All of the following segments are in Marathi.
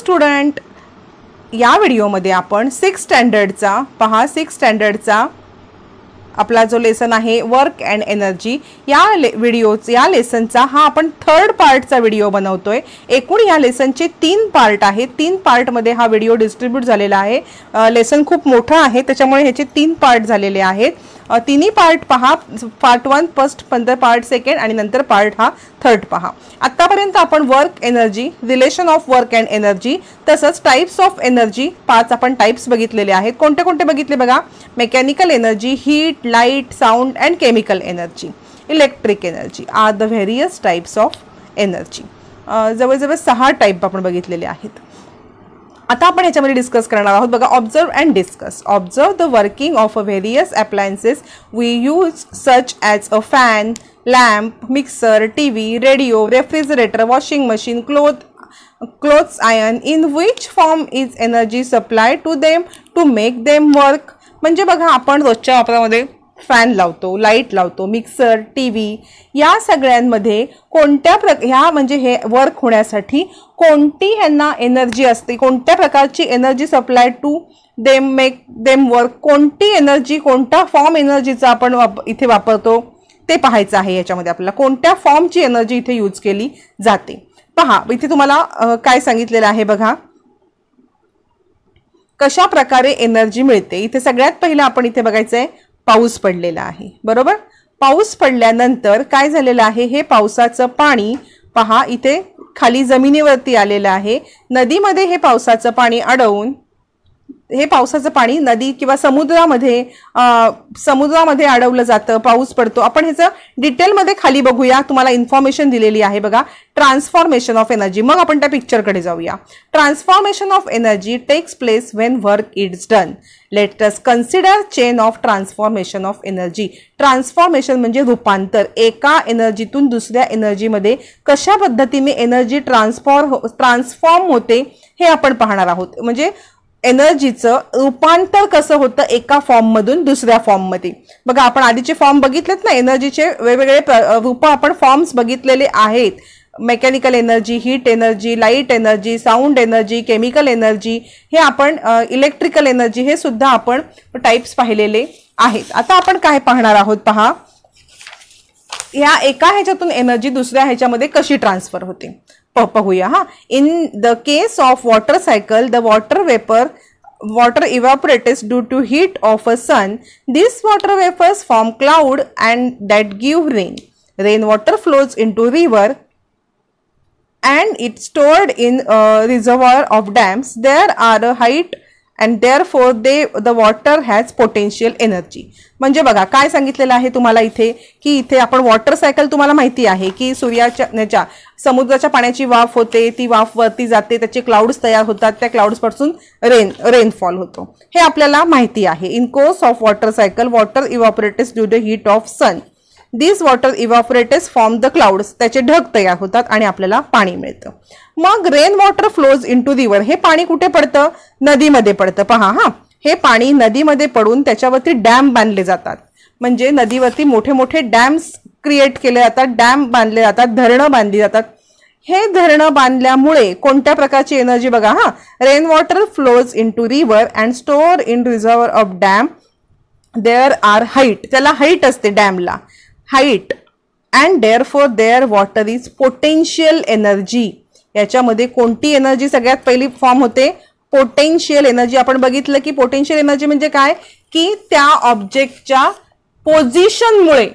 स्टुडंट, या व्हिडिओमध्ये आपण 6th स्टँडर्डचा पहा 6th स्टँडर्डचा आपला जो लेसन आहे वर्क अँड एनर्जी या या लेसनचा हा आपण 3rd पार्टचा व्हिडिओ बनवतोय। एकूण या लेसनचे 3 पार्ट आहेत। 3 पार्टमध्ये हा व्हिडिओ डिस्ट्रीब्यूट झालेला आहे। लेसन खूप मोठं आहे त्याच्यामुळे ह्याचे 3 पार्ट झालेले आहेत। तिन्ही पार्ट पहा, पार्ट 1 फर्स्ट, पार्ट 2 आणि नंतर पार्ट हा 3rd पहा। आतापर्यंत आपण work energy, relation of work and energy तसंच टाइप्स ऑफ एनर्जी 5 आपण टाइप्स बघितलेले आहेत। कोणते कोणते बघितले बघा? Mechanical energy, heat, light, sound and chemical energy, electric energy are the various types of energy. जवळजवळ 6 टाइप आपण बघितलेले आहेत। आता आपण याच्यामध्ये डिस्कस करणार आहोत बघा। Observe and discuss. Observe the working of a various appliances we use such as a fan, lamp, mixer, TV, radio, refrigerator, washing machine, clothes iron, in which form is energy supply to them to make them work. म्हणजे बघा आपण रोजच्या वापरामध्ये फॅन लावतो, लाईट लावतो, मिक्सर, टीव्ही या सगळ्यांमध्ये कोणत्या ह्या म्हणजे हे वर्क होण्यासाठी कोणती ह्यांना एनर्जी असते, कोणत्या प्रकारची energy supply to them make them work, कोणती एनर्जी, कोणता फॉर्म एनर्जीचा आपण इथे वापरतो ते पाहायचं आहे। याच्यामध्ये आपल्याला कोणत्या फॉर्मची एनर्जी इथे यूज केली जाते। पहा इथे तुम्हाला काय सांगितलेलं आहे बघा, कशा प्रकारे एनर्जी मिळते। इथे सगळ्यात पहिलं आपण इथे बघायचंय पाऊस पडलेला आहे, बरोबर? पाऊस पडल्यानंतर काय झालेलं आहे, हे पावसाचं पाणी पहा इथे खाली जमिनीवरती आलेलं आहे। नदीमध्ये हे पावसाचं पाणी अडवून हे पावसाचं पाणी नदी किंवा समुद्रामध्ये अडवलं जातं, पाऊस पडतो। आपण ह्याचं डिटेलमध्ये खाली बघूया, तुम्हाला इन्फॉर्मेशन दिलेली आहे बघा। ट्रान्सफॉर्मेशन ऑफ एनर्जी, मग आपण त्या पिक्चरकडे जाऊया। Transformation of energy takes place when work is done. Let us consider chain of transformation of energy. Transformation म्हणजे रूपांतर, एका एनर्जीतून दुसऱ्या एनर्जीमध्ये कशा पद्धतीने एनर्जी ट्रान्सफॉर्म होते हे आपण पाहणार आहोत। म्हणजे एनर्जीचं रूपांतर कसं होतं एका फॉर्म मधून दुसऱ्या फॉर्म मध्ये। बघा आपण आधीचे फॉर्म बघितलेत ना, एनर्जीचे वेगवेगळे रूप आपण फॉर्म्स बघितलेले आहेत। Mechanical energy, heat energy, light energy, sound energy, chemical energy, हे आपण इलेक्ट्रिकल एनर्जी, हे सुद्धा आपण टाइप्स पाहिलेले आहेत। आता आपण काय पाहणार आहोत पहा, या एका ह्याच्यातून एनर्जी दुसऱ्या ह्याच्यामध्ये कशी ट्रान्सफर होते पाहूया हा। In the case of water cycle, the water evaporates due to heat of a sun. These water vapors form cloud and that give rain. Rainwater flows into river and it's stored in a reservoir of dams. There are a height and therefore the water has potential energy. म्हणजे बघा काय सांगितलेलं आहे तुम्हाला इथे की इथे आपण वॉटर सायकल तुम्हाला माहिती आहे की सूर्याच्या समुद्राच्या पाण्याची वाफ होते, ती वाफ वरती जाते, त्याचे क्लाउड्स तयार होतात, त्या क्लाउड्स पासून रेनफॉल होतो, हे आपल्याला माहिती आहे। In course of water cycle water evaporates due the heat of sun. This water evaporates form the clouds, त्याचे ढग तयार होतात आणि आपल्याला पाणी मिळतं। मग rain water flows into river, हे पाणी कुठे पडतं? नदीमध्ये पडतं। पहा हा, हे पाणी नदीमध्ये पडून त्याच्यावरती डॅम बांधले जातात। म्हणजे नदीवरती मोठे मोठे डॅम्स क्रिएट केले जातात, डॅम बांधले जातात, धरणं बांधली जातात। हे धरणं बांधल्यामुळे कोणत्या प्रकारची एनर्जी बघा हा, rain water flows into river and store in reservoir of dam. There are height, त्याला हाईट असते डॅमला, height, and therefore their water is potential energy. याच्यामध्ये कोणती एनर्जी सगळ्यात पहिली फॉर्म होते? Potential energy. आपण बघितलं की पोटेन्शियल एनर्जी म्हणजे काय, की त्या ऑब्जेक्टच्या पोझिशनमुळे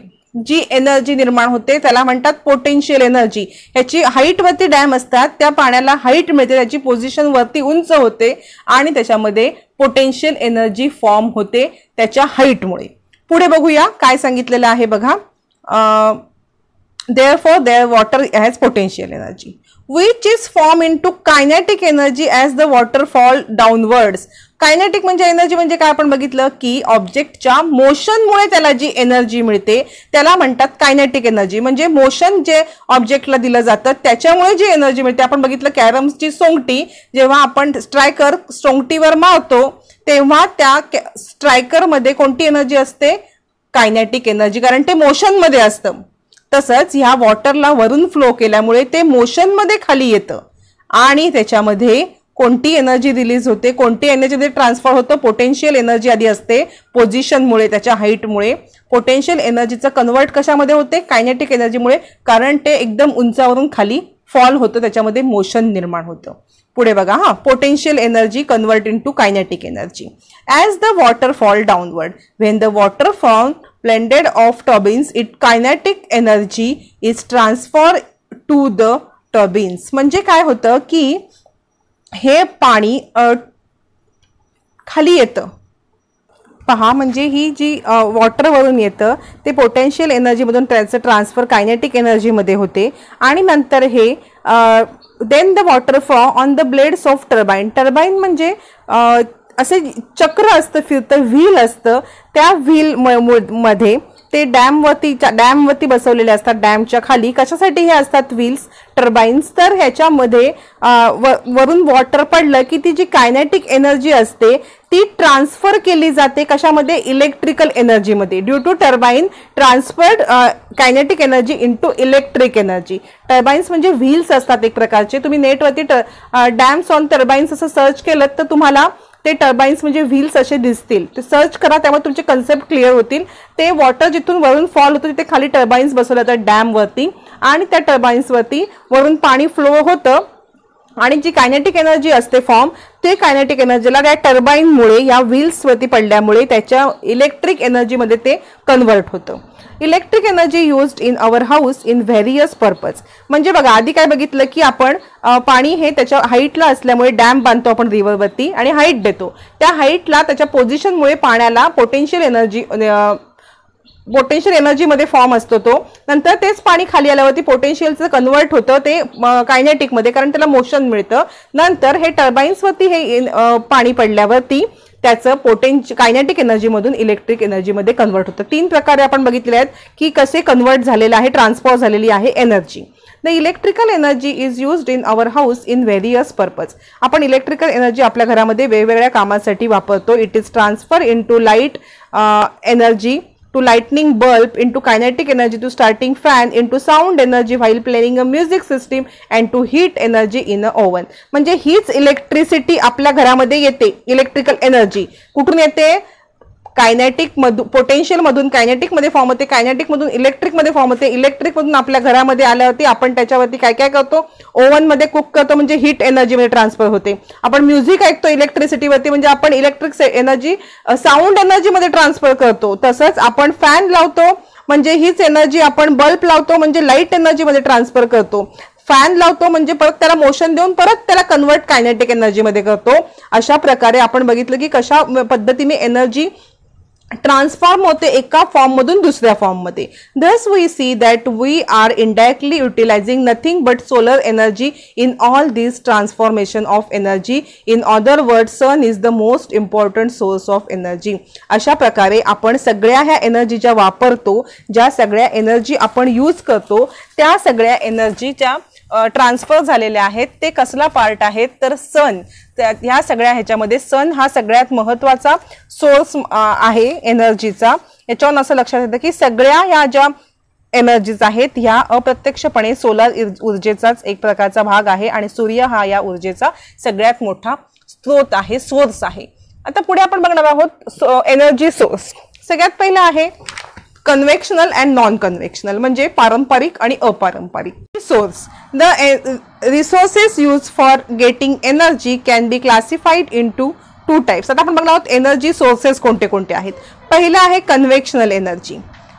जी एनर्जी निर्माण होते त्याला म्हणतात पोटेन्शियल एनर्जी. ह्याची हाईट वरती डॅम असतात, त्या पाण्याला हाईट मिळते, त्याची पोझिशन वरती उंच होते आणि त्याच्यामध्ये पोटेन्शियल एनर्जी फॉर्म होते त्याच्या हाईटमुळे. पुढे बघूया काय सांगितलेलं आहे बघा. therefore their water has potential energy which is formed into kinetic energy as the water fall downwards. Kinetic म्हणजे एनर्जी म्हणजे काय आपण बघितलं की ऑब्जेक्टच्या मोशनमुळे त्याला जी एनर्जी मिळते त्याला म्हणतात कायनेटिक एनर्जी. म्हणजे मोशन जे ऑब्जेक्टला दिलं जातं त्याच्यामुळे जी एनर्जी मिळते. आपण बघितलं कॅरमची सोंगटी जेव्हा आपण स्ट्रायकर सोंगटीवर मारतो तेव्हा त्या स्ट्रायकरमध्ये कोणती एनर्जी असते? कायनेटिक एनर्जी, कारण ते मोशनमध्ये असतं. तसंच ह्या वॉटरला वरून फ्लो केल्यामुळे ते मोशनमध्ये खाली येतं आणि त्याच्यामध्ये कोणती एनर्जी रिलीज होते, कोणती एनर्जी ट्रान्सफर होतं, पोटेन्शियल एनर्जी आधी असते पोझिशनमुळे, त्याच्या हाईटमुळे. पोटेन्शियल एनर्जीचं कन्वर्ट कशामध्ये होते, कायनेटिक एनर्जीमुळे, कारण ते एकदम उंचावरून खाली फॉल होतं, त्याच्यामध्ये मोशन निर्माण होतं. पुढे बघा, हा potential energy convert into kinetic energy. As the water fall downward, when the water fall blended of turbines, it kinetic energy is transfer to the turbines. म्हणजे काय होतं की हे पाणी खाली येतं पहा, म्हणजे ही जी वॉटरवरून येतं ते पोटेन्शियल एनर्जीमधून त्याचं ट्रान्सफर कायनेटिक एनर्जीमध्ये होते. आणि नंतर हे then the water fall on the blades of turbine. Turbine म्हणजे असे चक्र असतं, फिरतं, व्हील असतं, त्या व्हील मध्ये ते डॅमवरती बसवलेले असतात. डॅमच्या खाली कशासाठी हे असतात व्हील्स, टर्बाइन्स. तर ह्याच्यामध्ये वरून वॉटर पडलं की ती जी कायनेटिक एनर्जी असते ती ट्रान्सफर केली जाते कशामध्ये, इलेक्ट्रिकल एनर्जीमध्ये. Due to turbine transferred kinetic energy into electric energy. Turbines म्हणजे व्हील्स असतात एक प्रकारचे. तुम्ही नेटवरती डॅम्स ऑन टर्बाइन्स असं सर्च केलं तर तुम्हाला ते टर्बाइन्स म्हणजे व्हील्स असे दिसतील. ते सर्च करा, त्यामुळे तुमचे कन्सेप्ट क्लिअर होतील. ते वॉटर जिथून वरून फॉल होतं तिथे खाली टर्बाइन्स बसवले जातात डॅमवरती, आणि त्या टर्बाइन्सवरती वरून पाणी फ्लो होतं, आणि जी कायनेटिक एनर्जी असते फॉर्म, ते कायनेटिक एनर्जीला त्या टर्बाईनमुळे या व्हील्सवरती पडल्यामुळे त्याच्या इलेक्ट्रिक एनर्जीमध्ये ते कन्वर्ट होतं. Electric energy used in our house in various purpose. म्हणजे बघा, आधी काय बघितलं की आपण पाणी हे त्याच्या हाईटला असल्यामुळे डॅम बांधतो आपण रिव्हरवरती आणि हाईट देतो. त्या हाईटला त्याच्या पोझिशनमुळे पाण्याला पोटेन्शियल एनर्जीमध्ये फॉर्म असतो तो. नंतर तेच पाणी खाली आल्यावरती पोटेन्शियलचं कन्वर्ट होतं ते कायनेटिकमध्ये, कारण त्याला मोशन मिळतं. नंतर हे टर्बाइन्सवरती हे पाणी पडल्यावरती त्याचं कायनेटिक एनर्जीमधून इलेक्ट्रिक एनर्जीमध्ये कन्वर्ट होतं. 3 प्रकारे आपण बघितले आहेत की कसे कन्वर्ट झालेलं आहे, ट्रान्सफर झालेली आहे energy. The electrical energy is used in our house in various purpose. आपण इलेक्ट्रिकल एनर्जी आपल्या घरामध्ये वेगवेगळ्या कामासाठी वापरतो. It is transfer into light energy, to lightning bulb, into kinetic energy to starting fan, into sound energy while playing a music system, and to heat energy in a oven. म्हणजे हीच इलेक्ट्रिसिटी आपल्या घरामध्ये येते. इलेक्ट्रिकल एनर्जी कुठून येते, कायनेटिक मधून, पोटेन्शियल मधून कायनेटिक मध्ये फॉर्म होते, कायनेटिक मधून इलेक्ट्रिक मध्ये फॉर्म होते, इलेक्ट्रिक मधून आपल्या घरामध्ये आल्यावरती आपण त्याच्यावरती काय काय करतो, ओव्हन मध्ये कुक करतो, म्हणजे हीट एनर्जी मध्ये ट्रान्सफर होते. आपण म्युझिक ऐकतो इलेक्ट्रिसिटीवरती, म्हणजे आपण इलेक्ट्रिक एनर्जी साऊंड एनर्जी मध्ये ट्रान्सफर करतो. तसंच आपण फॅन लावतो म्हणजे हीच एनर्जी आपण बल्ब लावतो म्हणजे लाईट एनर्जी मध्ये ट्रान्सफर करतो. फॅन लावतो म्हणजे परत त्याला मोशन देऊन परत त्याला कन्वर्ट कायनेटिक एनर्जी मध्ये करतो. अशा प्रकारे आपण बघितलं की कशा पद्धतीने एनर्जी ट्रान्सफॉर्म होते एका फॉर्म मधून दुसऱ्या फॉर्म मध्ये. Thus we see that we are indirectly utilizing nothing but solar energy in all these transformation of energy. In other words, sun is the most important source of energy. अशा प्रकारे आपण सगळ्या ह्या एनर्जी ज्या वापरतो, ज्या सगळ्या एनर्जी आपण यूज करतो, त्या सगळ्या एनर्जीच्या ट्रान्सफर झालेल्या आहेत. ते कसला पार्ट आहेत तर सन. ह्या सगळ्या ह्याच्यामध्ये सन हा सगळ्यात महत्त्वाचा सोर्स आहे एनर्जीचा. याच्यावरून असं लक्षात येतं की सगळ्या ह्या ज्या एनर्जीज आहेत ह्या अप्रत्यक्षपणे सोलार ऊर्जेचाच एक प्रकारचा भाग आहे, आणि सूर्य हा या ऊर्जेचा सगळ्यात मोठा स्रोत आहे, सोर्स आहे. आता पुढे आपण बघणार आहोत एनर्जी सोर्स. सगळ्यात पहिला आहे कन्व्हेक्शनल अँड नॉन कन्व्हेक्शनल, म्हणजे पारंपरिक आणि अपारंपरिक. Source. The resources use for getting energy can B classified into 2 types. आता आपण बघणार आहोत एनर्जी सोर्सेस कोणते कोणते आहेत. पहिला आहे कन्व्हेक्शनल एनर्जी,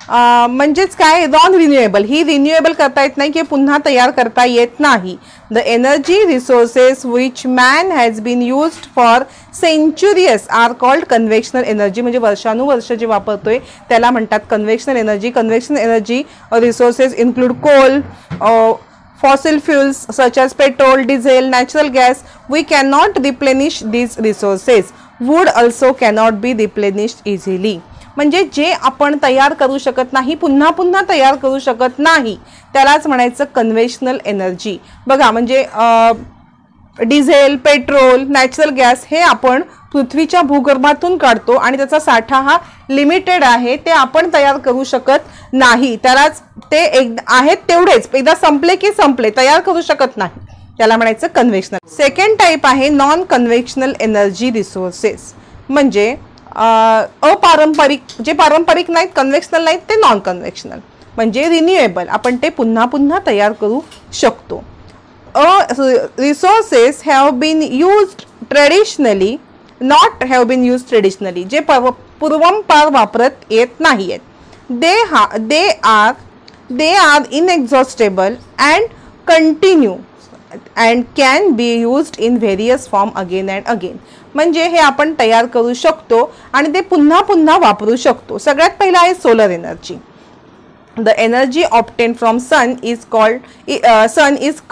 म्हणजेच काय, नॉन रिन्युएबल. ही रिन्युएबल करता येत नाही, की पुन्हा तयार करता येत नाही. The energy resources which man has been used for centuries are called conventional energy. म्हणजे वर्षानुवर्ष जे वापरतोय त्याला म्हणतात conventional energy. Conventional energy resources include coal, fossil fuels such as petrol, diesel, natural gas. We cannot replenish these resources. Wood also cannot be replenished easily. म्हणजे जे आपण तयार करू शकत नाही, पुन्हा पुन्हा तयार करू शकत नाही, त्यालाच म्हणायचं कन्व्हेन्शनल एनर्जी. बघा, म्हणजे डिझेल, पेट्रोल, नॅचरल गॅस हे आपण पृथ्वीच्या भूगर्भातून काढतो आणि त्याचा साठा हा लिमिटेड आहे, ते आपण तयार करू शकत नाही. त्यालाच ते आहेत तेवढेच, एकदा संपले की संपले, तयार करू शकत नाही. त्याला म्हणायचं कन्व्हेन्शनल. सेकंड टाईप आहे नॉन कन्व्हेन्शनल एनर्जी रिसोर्सेस, म्हणजे अपारंपरिक, जे पारंपरिक नाहीत, कन्व्हेन्शनल नाहीत, ते नॉन कन्व्हेन्शनल, म्हणजे रिन्युएबल, आपण ते पुन्हा पुन्हा तयार करू शकतो. Resources have been used traditionally, not have been use traditionally, जे पूर्वंपार वापरत येत नाही आहेत. they are inexhaustible and continue and can be used in various form again and again, म्हणजे हे आपण तयार करू शकतो आणि ते पुन्हा पुन्हा वापरू शकतो. सगळ्यात पहिला आहे solar energy. The energy obtained from sun is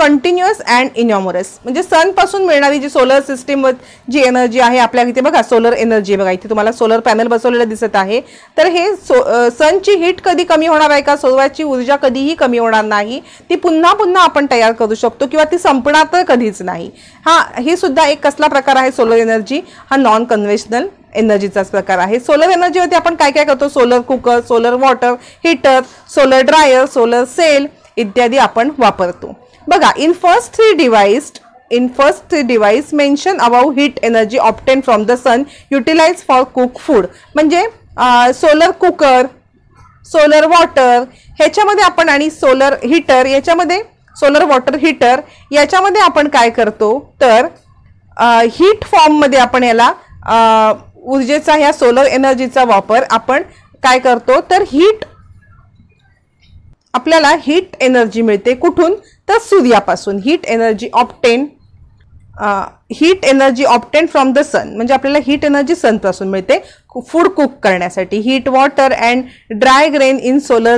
continuous and enormous, म्हणजे सन पासून मिळणारी जी सोलर सिस्टीम जी एनर्जी आहे आपल्या इथे बघा, सोलर एनर्जी बघा, इथे तुम्हाला सोलर पॅनल बसवलेलं दिसत आहे. तर हे सनची हीट कधी कमी होणार आहे का? सौराची ऊर्जा कधीही कमी होणार नाही, ती पुन्हा पुन्हा आपण तयार करू शकतो किंवा ती संपणार तर कधीच नाही. ही सुद्धा एक कसला प्रकार आहे सोलर एनर्जी, हा नॉन कन्व्हेन्शनल एनर्जीचाच प्रकार आहे. सोलर एनर्जीवरती आपण काय काय करतो? Solar cooker, solar water heater, solar dryer, solar cell इत्यादी आपण वापरतो. बघा, in first three device mention about heat energy obtain from the sun utilise for cook food, म्हणजे सोलर कुकर, सोलर वॉटर ह्याच्यामध्ये आपण, आणि सोलर हीटर याच्यामध्ये, सोलर वॉटर हीटर याच्यामध्ये आपण काय करतो तर हीट फॉर्म मध्ये आपण याला ऊर्जेचा, ह्या सोलर एनर्जीचा वापर आपण काय करतो तर आपल्याला हीट एनर्जी मिळते कुठून तर सूर्यापासून. Heat energy obtain from the sun, म्हणजे आपल्याला हीट एनर्जी सन पासून मिळते फूड कुक करण्यासाठी. Heat water and dry grain in solar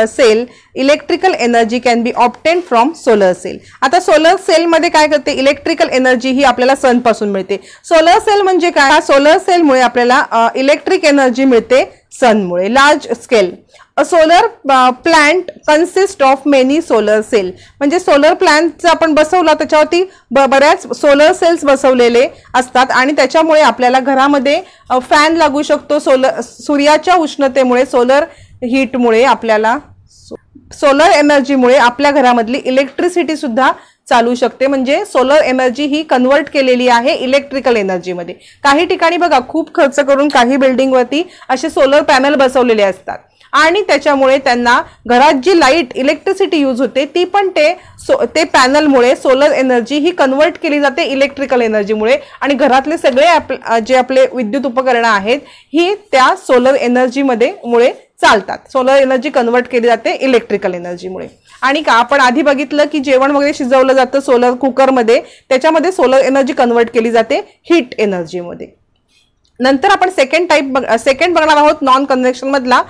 cell, electrical energy can be obtain from solar cell. आता सोलर सेल मध्ये काय करते, इलेक्ट्रिकल एनर्जी ही आपल्याला सन पासून मिळते. सोलर सेल म्हणजे काय? सोलर सेलमुळे आपल्याला इलेक्ट्रिक एनर्जी मिळते सनमुळे. Large scale, a solar plant consist of many solar cell, म्हणजे सोलर प्लांट आपण बसवला त्याच्यावरती बऱ्याच सोलर सेल्स बसवलेले असतात आणि त्याच्यामुळे आपल्याला घरामध्ये फॅन लागू शकतो. सूर्याच्या उष्णतेमुळे, सोलर हीटमुळे आपल्याला, सोलर एनर्जीमुळे आपल्या घरामधली इलेक्ट्रिसिटी सुद्धा चालू शकते, म्हणजे सोलर एनर्जी ही कन्वर्ट केलेली आहे इलेक्ट्रिकल एनर्जीमध्ये. काही ठिकाणी बघा खूप खर्च करून काही बिल्डिंगवरती असे सोलर पॅनल बसवलेले असतात आणि त्याच्यामुळे त्यांना घरात जी लाईट इलेक्ट्रिसिटी यूज होते ती पण ते पॅनलमुळे, सोलर एनर्जी ही कन्वर्ट केली जाते इलेक्ट्रिकल एनर्जीमुळे आणि घरातले सगळे जे आपले विद्युत उपकरणं आहेत ही त्या सोलर एनर्जीमुळे चालतात. सोलर एनर्जी कन्वर्ट केली जाते इलेक्ट्रिकल एनर्जीमुळे. आणि का आपण आधी बघितलं की जेवण वगैरे शिजवलं जातं सोलर कुकरमध्ये, त्याच्यामध्ये सोलर एनर्जी कन्वर्ट केली जाते हीट एनर्जीमध्ये. नंतर आपण सेकंड बघणार आहोत नॉन कन्व्हेन्शनल मधला,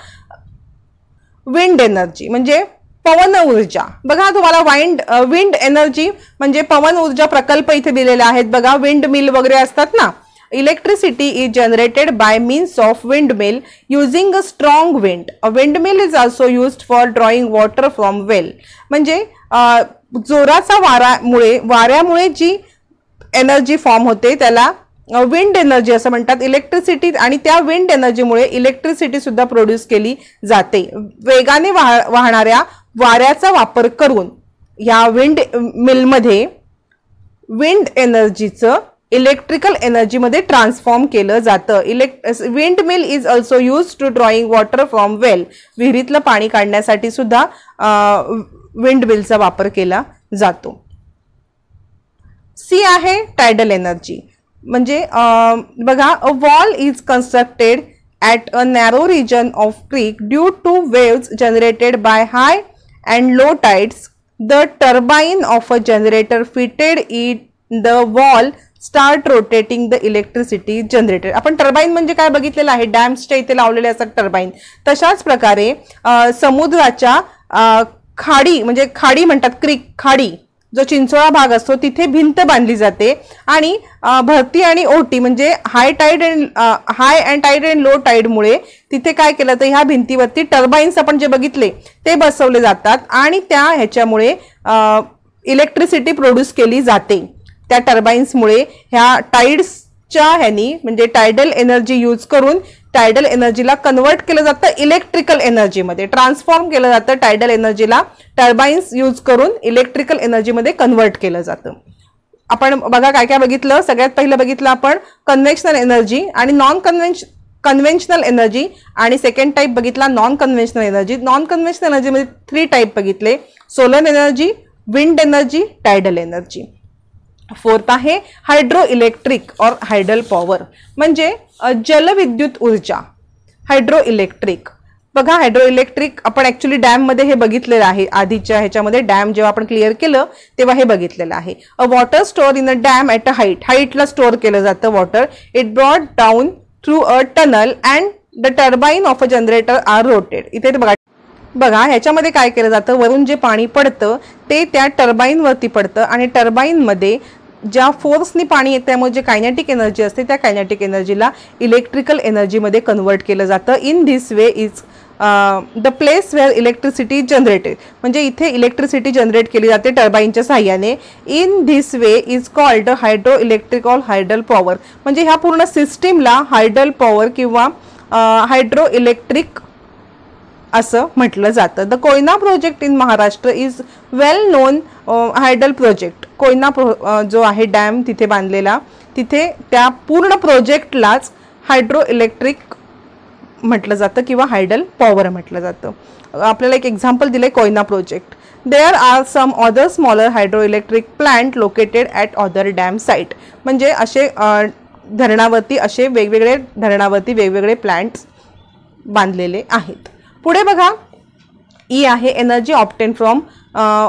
विंड एनर्जी, म्हणजे पवन ऊर्जा. बघा तुम्हाला विंड एनर्जी म्हणजे पवन ऊर्जा प्रकल्प इथे दिलेले आहेत बघा. विंड मिल वगैरे असतात ना. Electricity is generated by means of wind mill using a strong wind. A wind mill is also used for drawing water from well, म्हणजे जोराचा वाऱ्यामुळे जी एनर्जी फॉर्म होते त्याला विंड एनर्जी असं म्हणतात. इलेक्ट्रिसिटी, आणि त्या विंड एनर्जीमुळे इलेक्ट्रिसिटी सुद्धा प्रोड्यूस केली जाते. वेगाने वाहणाऱ्या वाऱ्याचा वापर करून या विंड मिलमध्ये विंड एनर्जीचं इलेक्ट्रिकल एनर्जीमध्ये ट्रान्सफॉर्म केलं जातं. Wind mill is also use to drawing water from well, विहिरीतलं पाणी काढण्यासाठी सुद्धा विंड मिलचा वापर केला जातो. सी आहे टायडल एनर्जी, म्हणजे बघा, a wall is constructed at a narrow region of creek due to waves generated by high and low tides. The turbine of a generator fitted in the wall start rotating the electricity generated. आपण टर्बाइन म्हणजे काय बघितलेलं आहे, डॅम्सच्या इथे लावलेले असतात टर्बाइन. तशाच प्रकारे समुद्राच्या खाडी, म्हणजे खाडी म्हणतात क्रीक, खाडी जो चिंचोळा भाग असतो तिथे भिंत बांधली जाते आणि भरती आणि ओटी म्हणजे हाय अँड टाइड अँड लो टाइडमुळे तिथे काय केलं तर ह्या भिंतीवरती टर्बाइन्स आपण जे बघितले ते बसवले जातात आणि त्या ह्याच्यामुळे इलेक्ट्रिसिटी प्रोड्यूस केली जाते. त्या टर्बाइन्समुळे ह्या टाइड्सच्या ह्यानी म्हणजे टायडल एनर्जी यूज करून टायडल एनर्जीला कन्वर्ट केलं जातं इलेक्ट्रिकल एनर्जीमध्ये, ट्रान्सफॉर्म केलं जातं टायडल एनर्जीला, टर्बाइन्स यूज करून इलेक्ट्रिकल एनर्जीमध्ये कन्वर्ट केलं जातं. आपण बघा काय काय बघितलं. सगळ्यात पहिलं बघितलं आपण कन्व्हेन्शनल एनर्जी आणि कन्व्हेन्शनल एनर्जी, आणि सेकंड टाइप बघितला non conventional energy. Non conventional एनर्जीमध्ये 3 टाइप बघितले, solar energy, wind energy, tidal energy. Fourth आहे हायड्रो इलेक्ट्रिक और हायडल पॉवर, म्हणजे जलविद्युत ऊर्जा. हायड्रो इलेक्ट्रिक बघा, हायड्रो इलेक्ट्रिक आपण ऍक्च्युली डॅम मध्ये हे बघितलेलं आहे. आधीच्या ह्याच्यामध्ये डॅम जेव्हा आपण क्लिअर केलं तेव्हा हे बघितलेलं आहे. A water store in a dam at a हाईटला स्टोअर केलं जातं water. It brought down through a tunnel and the turbine of a generator are rotated. इथे बघा ह्याच्यामध्ये काय केलं जातं, वरून जे पाणी पडतं ते त्या टर्बाईनवरती पडतं आणि टर्बाईनमध्ये ज्या फोर्सनी पाणी येतं त्यामुळे जे कायनेटिक एनर्जी असते त्या कायनेटिक एनर्जीला इलेक्ट्रिकल एनर्जीमध्ये कन्वर्ट केलं जातं. In this way is the place where electricity generated, म्हणजे इथे इलेक्ट्रिसिटी जनरेट केली जाते टर्बाईनच्या साहाय्याने. In this way is called hydro electric or hydel power, म्हणजे ह्या पूर्ण सिस्टीमला हायडल पॉवर किंवा हायड्रो इलेक्ट्रिक असं म्हटलं जातं. The Koyna project in Maharashtra is well non hydel project. Koyna जो आहे डॅम तिथे बांधलेला, तिथे त्या पूर्ण प्रोजेक्टलाच हायड्रो इलेक्ट्रिक म्हटलं जातं किंवा हायडल पॉवर म्हटलं जातं. आपल्याला एक एक्झाम्पल दिलंय Koyna project. There are some other smaller hydro electric plant located at other dam site, म्हणजे असे धरणावरती असे वेगवेगळे धरणावरती वेगवेगळे प्लांट्स बांधलेले आहेत. पुढे बघा ई आहे energy obtain from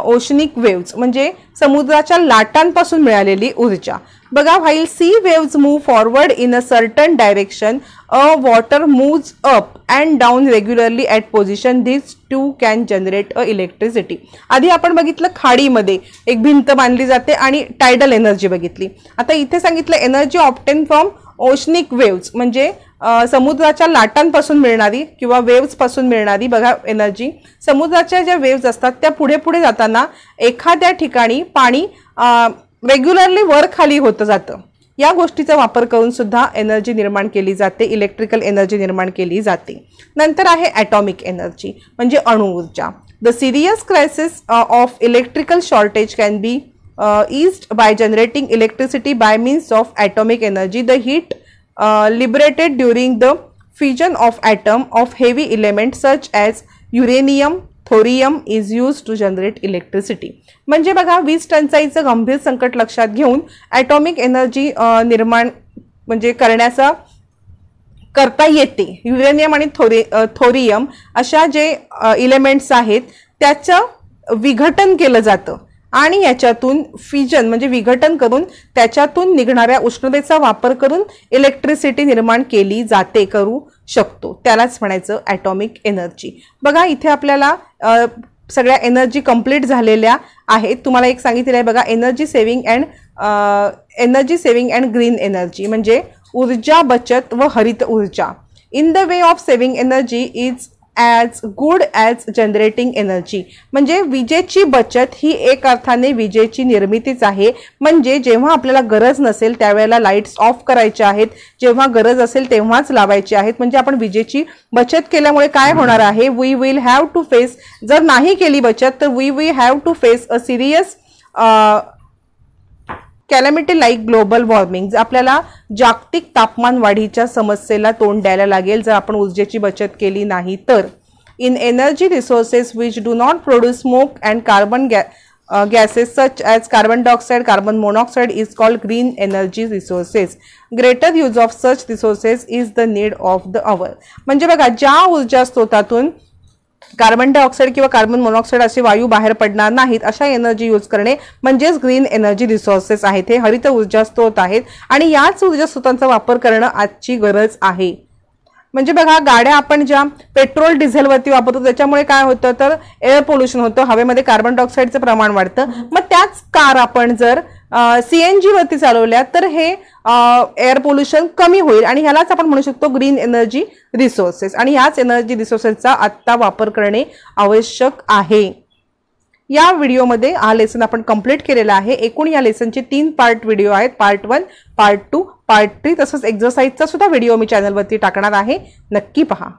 oceanic waves, म्हणजे समुद्राच्या लाटांपासून मिळालेली ऊर्जा. बघा, while sea waves move forward in a certain direction a water moves up and down regularly at position. This too can generate a electricity. आधी आपण बघितलं खाडीमध्ये एक भिंत बांधली जाते आणि टायडल एनर्जी बघितली. आता इथे सांगितलं energy obtain from oceanic waves, म्हणजे समुद्राच्या लाटांपासून मिळणारी किंवा वेव्स पासून मिळणारी बघा एनर्जी. समुद्राच्या ज्या वेव्ज असतात त्या पुढे पुढे जाताना एखाद्या ठिकाणी पाणी रेग्युलरली वर खाली होतं जातं. या गोष्टीचा वापर करून सुद्धा एनर्जी निर्माण केली जाते, इलेक्ट्रिकल एनर्जी निर्माण केली जाते. नंतर आहे ॲटॉमिक एनर्जी, म्हणजे अणुऊर्जा. The serious crisis of electrical shortage can be eased by generating electricity by means of atomic energy. The heat liberated during the fission of atom of heavy elements such as uranium, thorium is used to generate electricity. म्हणजे बघा, वीज टंचाईचं गंभीर संकट लक्षात घेऊन ॲटॉमिक एनर्जी निर्माण म्हणजे करता येते. युरेनियम आणि थोरियम अशा जे इलेमेंट्स आहेत त्याचं विघटन केलं जातं आणि याच्यातून फिजन म्हणजे विघटन करून त्याच्यातून निघणाऱ्या उष्णतेचा वापर करून इलेक्ट्रिसिटी निर्माण केली जाते, करू शकतो. त्यालाच म्हणायचं ॲटॉमिक एनर्जी. बघा, इथे आपल्याला सगळ्या एनर्जी कंप्लीट झालेल्या आहेत. तुम्हाला एक सांगितलेलं आहे बघा, energy saving and green energy, म्हणजे ऊर्जा बचत व हरित ऊर्जा. In the way of saving energy is as good as generating energy, म्हणजे विजेची बचत ही एक अर्थाने विजेची निर्मितीच आहे. म्हणजे जेव्हा आपल्याला गरज नसेल त्यावेळेला लाईट्स ऑफ करायच्या आहेत, जेव्हा गरज असेल तेव्हाच लावायचे आहेत. म्हणजे आपण विजेची बचत केल्यामुळे काय होणार आहे, we will have to face, जर नाही केली बचत तर we will have to face a serious calamity like global warming. आपल्याला जागतिक तापमान वाढीच्या समस्येला तोंड द्यायला लागेल जर आपण ऊर्जेची बचत केली नाही तर. In energy resources which do not produce smoke and carbon gases such as carbon dioxide, carbon monoxide is called green energy resources. Greater use of such resources is the need of the our. म्हणजे बघा, ज्या ऊर्जा स्रोतातून कार्बन डायऑक्साइड किंवा कार्बन मोनॉक्साइड असे वायू बाहेर पडणार नाहीत अशा एनर्जी यूज करणे म्हणजेच ग्रीन एनर्जी रिसोर्सेस आहेत. हे हरित ऊर्जा स्रोत आहेत आणि याच ऊर्जा स्रोतांचा वापर करणं आजची गरज आहे. म्हणजे बघा, गाड्या आपण ज्या पेट्रोल डिझेलवरती वापरतो त्याच्यामुळे काय होतं तर एअर पोल्युशन होतं, हवेमध्ये कार्बन डायऑक्साईडचं प्रमाण वाढतं. मग त्याच कार आपण जर CNG वरती चालवल्या तर हे एअर पोल्युशन कमी होईल आणि ह्यालाच आपण म्हणू शकतो ग्रीन एनर्जी रिसोर्सेस. आणि ह्याच एनर्जी रिसोर्सेसचा आत्ता वापर करणे आवश्यक आहे. या व्हिडिओमध्ये हा लेसन आपण कंप्लीट केलेला आहे। एकूण या लेसनचे 3 पार्ट व्हिडिओ आहेत, पार्ट 1, पार्ट 2, पार्ट 3 तसंच एक्सरसाइजचा सुद्धा व्हिडिओ मी चॅनलवरती टाकणार आहे, नक्की पहा।